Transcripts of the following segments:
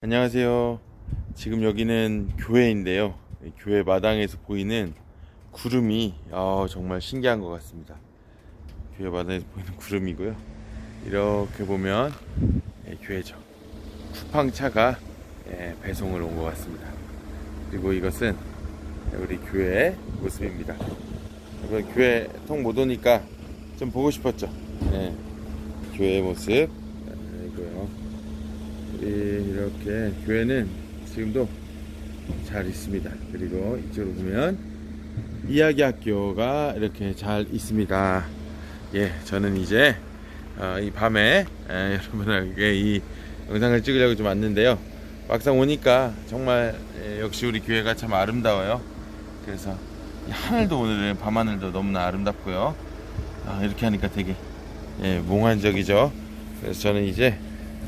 안녕하세요. 지금 여기는 교회인데요. 이 교회 마당에서 보이는 구름이 정말 신기한 것 같습니다. 교회 마당에서 보이는 구름이고요. 이렇게 보면 교회죠. 쿠팡차가 배송을 온 것 같습니다. 그리고 이것은 우리 교회의 모습입니다. 이번 교회 통 못 오니까 좀 보고 싶었죠. 교회의 모습. 이거요. 이렇게 교회는 지금도 잘 있습니다. 그리고 이쪽으로 보면 이야기 학교가 이렇게 잘 있습니다. 저는 이제 이 밤에 여러분에게 이 영상을 찍으려고 좀 왔는데요. 막상 오니까 정말 역시 우리 교회가 참 아름다워요. 그래서 이 하늘도 오늘은 밤하늘도 너무나 아름답고요. 이렇게 하니까 되게 몽환적이죠. 그래서 저는 이제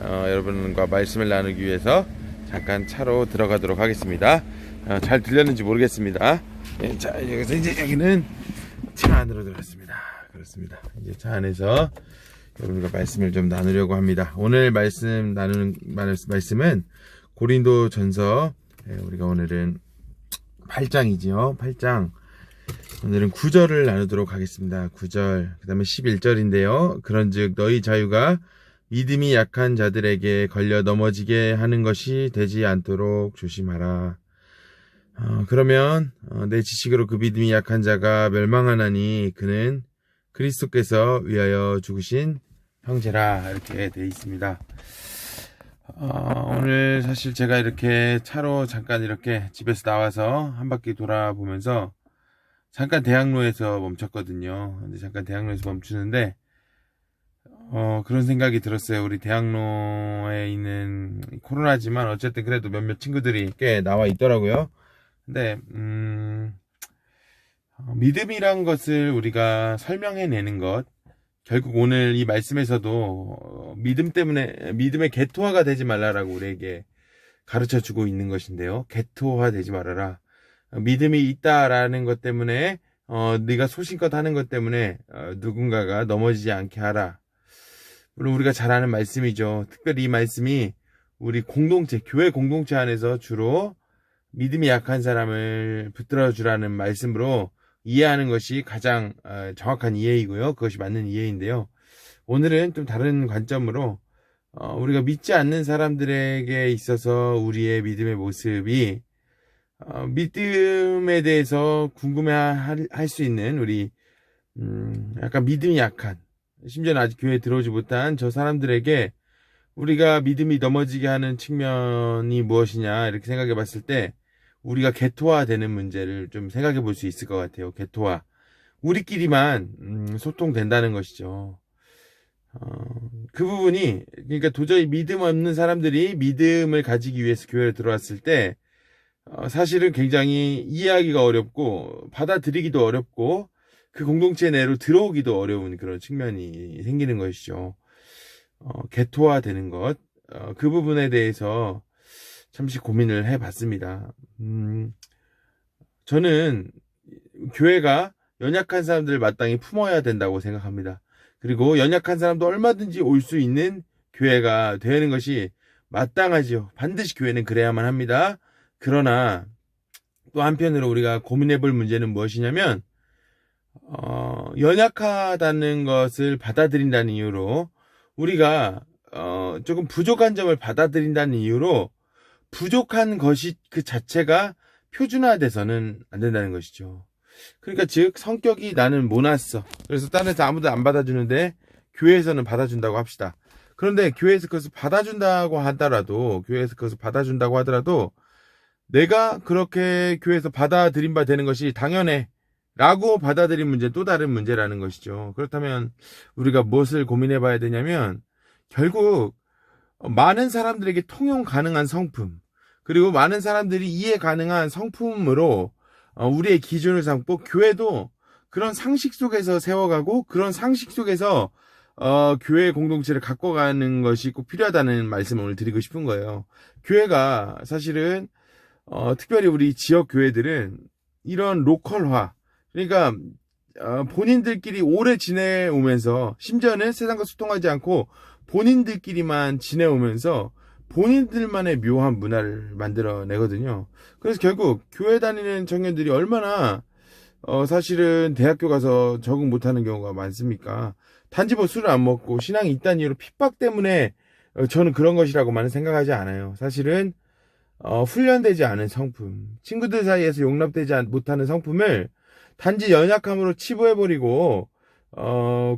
여러분과 말씀을 나누기 위해서 잠깐 차로 들어가도록 하겠습니다. 잘 들렸는지 모르겠습니다. 자, 여기서 이제 여기는 차 안으로 들어갔습니다. 그렇습니다. 이제 차 안에서 여러분과 말씀을 좀 나누려고 합니다. 오늘 나누는 말씀은 고린도 전서, 우리가 오늘은 8장이지요. 8장. 오늘은 9절을 나누도록 하겠습니다. 9절. 그 다음에 11절인데요. 그런즉 너희 자유가 믿음이 약한 자들에게 걸려 넘어지게 하는 것이 되지 않도록 조심하라. 그러면 내 지식으로 그 믿음이 약한 자가 멸망하나니 그는 그리스도께서 위하여 죽으신 형제라. 이렇게 되어 있습니다. 오늘 사실 제가 이렇게 차로 잠깐 이렇게 집에서 나와서 한 바퀴 돌아보면서 잠깐 대학로에서 멈췄거든요. 근데 잠깐 대학로에서 멈추는데 그런 생각이 들었어요. 우리 대학로에 있는 코로나지만 어쨌든 그래도 몇몇 친구들이 꽤 나와 있더라고요. 근데 믿음이란 것을 우리가 설명해내는 것, 결국 오늘 이 말씀에서도 믿음 때문에 믿음의 개토화가 되지 말라라고 우리에게 가르쳐주고 있는 것인데요. 개토화 되지 말아라. 믿음이 있다라는 것 때문에 네가 소신껏 하는 것 때문에 누군가가 넘어지지 않게 하라. 물론 우리가 잘 아는 말씀이죠. 특별히 이 말씀이 우리 공동체, 교회 공동체 안에서 주로 믿음이 약한 사람을 붙들어 주라는 말씀으로 이해하는 것이 가장 정확한 이해이고요. 그것이 맞는 이해인데요. 오늘은 좀 다른 관점으로 우리가 믿지 않는 사람들에게 있어서 우리의 믿음의 모습이 믿음에 대해서 궁금해할 수 있는 우리 약간 믿음이 약한, 심지어는 아직 교회에 들어오지 못한 저 사람들에게 우리가 믿음이 넘어지게 하는 측면이 무엇이냐 이렇게 생각해 봤을 때 우리가 개토화되는 문제를 좀 생각해 볼 수 있을 것 같아요. 개토화. 우리끼리만 소통된다는 것이죠. 그 부분이, 그러니까 도저히 믿음 없는 사람들이 믿음을 가지기 위해서 교회에 들어왔을 때 사실은 굉장히 이해하기가 어렵고 받아들이기도 어렵고 그 공동체 내로 들어오기도 어려운 그런 측면이 생기는 것이죠. 개토화되는 것, 그 부분에 대해서 잠시 고민을 해봤습니다. 저는 교회가 연약한 사람들을 마땅히 품어야 된다고 생각합니다. 그리고 연약한 사람도 얼마든지 올 수 있는 교회가 되는 것이 마땅하지요. 반드시 교회는 그래야만 합니다. 그러나 또 한편으로 우리가 고민해볼 문제는 무엇이냐면 연약하다는 것을 받아들인다는 이유로 우리가 조금 부족한 점을 받아들인다는 이유로 부족한 것이 그 자체가 표준화돼서는 안 된다는 것이죠. 그러니까 즉 성격이 나는 모났어. 그래서 다른 데서 아무도 안 받아주는데 교회에서는 받아준다고 합시다. 그런데 교회에서 그것을 받아준다고 하더라도 내가 그렇게 교회에서 받아들인 바 되는 것이 당연해 라고 받아들인 문제는 또 다른 문제라는 것이죠. 그렇다면 우리가 무엇을 고민해 봐야 되냐면 결국 많은 사람들에게 통용 가능한 성품, 그리고 많은 사람들이 이해 가능한 성품으로 우리의 기준을 삼고 교회도 그런 상식 속에서 세워가고 그런 상식 속에서 교회 공동체를 갖고 가는 것이 꼭 필요하다는 말씀을 오늘 드리고 싶은 거예요. 교회가 사실은 특별히 우리 지역 교회들은 이런 로컬화, 그러니까 본인들끼리 오래 지내오면서 심지어는 세상과 소통하지 않고 본인들끼리만 지내오면서 본인들만의 묘한 문화를 만들어내거든요. 그래서 결국 교회 다니는 청년들이 얼마나 사실은 대학교 가서 적응 못하는 경우가 많습니까? 단지 뭐 술을 안 먹고 신앙이 있다는 이유로 핍박 때문에 저는 그런 것이라고만은 생각하지 않아요. 사실은 훈련되지 않은 성품, 친구들 사이에서 용납되지 못하는 성품을 단지 연약함으로 치부해버리고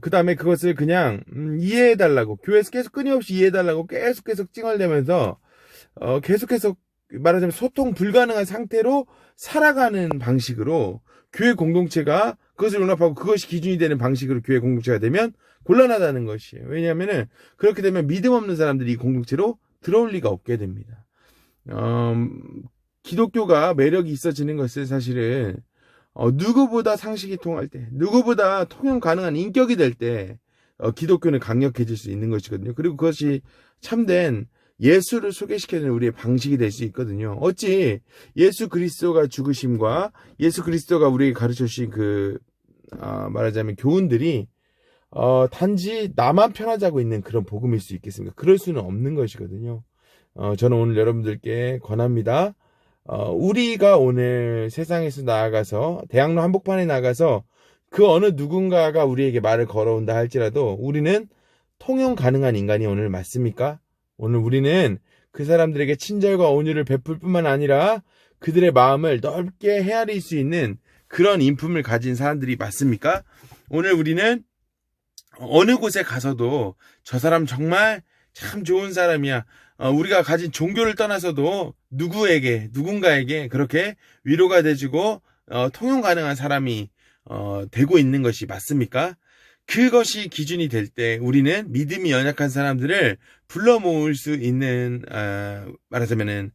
그 다음에 그것을 그냥 이해해달라고 교회에서 계속 끊임없이 이해해달라고 계속 찡얼대면서 계속해서 말하자면 소통 불가능한 상태로 살아가는 방식으로 교회 공동체가 그것을 용납하고 그것이 기준이 되는 방식으로 교회 공동체가 되면 곤란하다는 것이에요. 왜냐하면은 그렇게 되면 믿음 없는 사람들이 이 공동체로 들어올 리가 없게 됩니다. 기독교가 매력이 있어지는 것은 사실은 누구보다 상식이 통할 때, 누구보다 통용 가능한 인격이 될 때 기독교는 강력해질 수 있는 것이거든요. 그리고 그것이 참된 예수를 소개시켜주는 우리의 방식이 될 수 있거든요. 어찌 예수 그리스도가 죽으심과 예수 그리스도가 우리에게 가르쳐 주신 말하자면 교훈들이 단지 나만 편하자고 있는 그런 복음일 수 있겠습니까? 그럴 수는 없는 것이거든요. 저는 오늘 여러분들께 권합니다. 우리가 오늘 세상에서 나아가서 대학로 한복판에 나가서 그 어느 누군가가 우리에게 말을 걸어온다 할지라도 우리는 통용 가능한 인간이 오늘 맞습니까? 오늘 우리는 그 사람들에게 친절과 온유를 베풀 뿐만 아니라 그들의 마음을 넓게 헤아릴 수 있는 그런 인품을 가진 사람들이 맞습니까? 오늘 우리는 어느 곳에 가서도 저 사람 정말 참 좋은 사람이야. 우리가 가진 종교를 떠나서도 누군가에게 그렇게 위로가 돼주고 통용 가능한 사람이 되고 있는 것이 맞습니까? 그것이 기준이 될 때 우리는 믿음이 연약한 사람들을 불러 모을 수 있는 말하자면은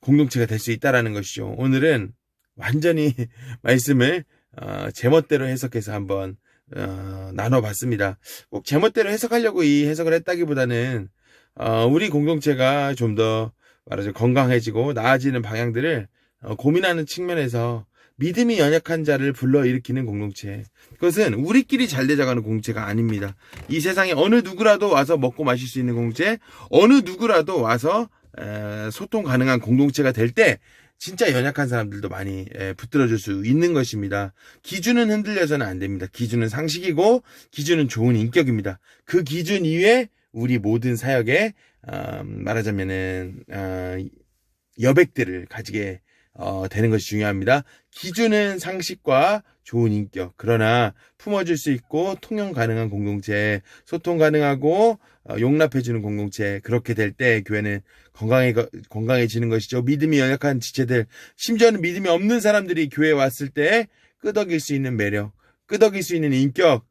공동체가 될 수 있다라는 것이죠. 오늘은 완전히 말씀을 제멋대로 해석해서 한번 나눠봤습니다. 꼭 제멋대로 해석하려고 이 해석을 했다기보다는 우리 공동체가 좀 더 말하자면 건강해지고 나아지는 방향들을 고민하는 측면에서 믿음이 연약한 자를 불러일으키는 공동체, 그것은 우리끼리 잘 되자가는 공동체가 아닙니다. 이 세상에 어느 누구라도 와서 먹고 마실 수 있는 공동체, 어느 누구라도 와서 소통 가능한 공동체가 될 때 진짜 연약한 사람들도 많이 붙들어줄 수 있는 것입니다. 기준은 흔들려서는 안 됩니다. 기준은 상식이고 기준은 좋은 인격입니다. 그 기준 이외에 우리 모든 사역에 말하자면은 여백들을 가지게 되는 것이 중요합니다. 기준은 상식과 좋은 인격, 그러나 품어줄 수 있고 통용 가능한 공동체, 소통 가능하고 용납해주는 공동체, 그렇게 될 때 교회는 건강해지는 것이죠. 믿음이 연약한 지체들, 심지어는 믿음이 없는 사람들이 교회에 왔을 때 끄덕일 수 있는 매력, 끄덕일 수 있는 인격,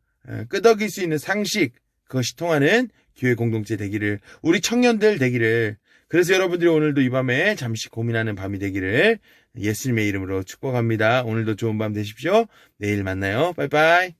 끄덕일 수 있는 상식, 그것이 통하는 교회 공동체 되기를, 우리 청년들 되기를, 그래서 여러분들이 오늘도 이 밤에 잠시 고민하는 밤이 되기를 예수님의 이름으로 축복합니다. 오늘도 좋은 밤 되십시오. 내일 만나요. 빠이빠이.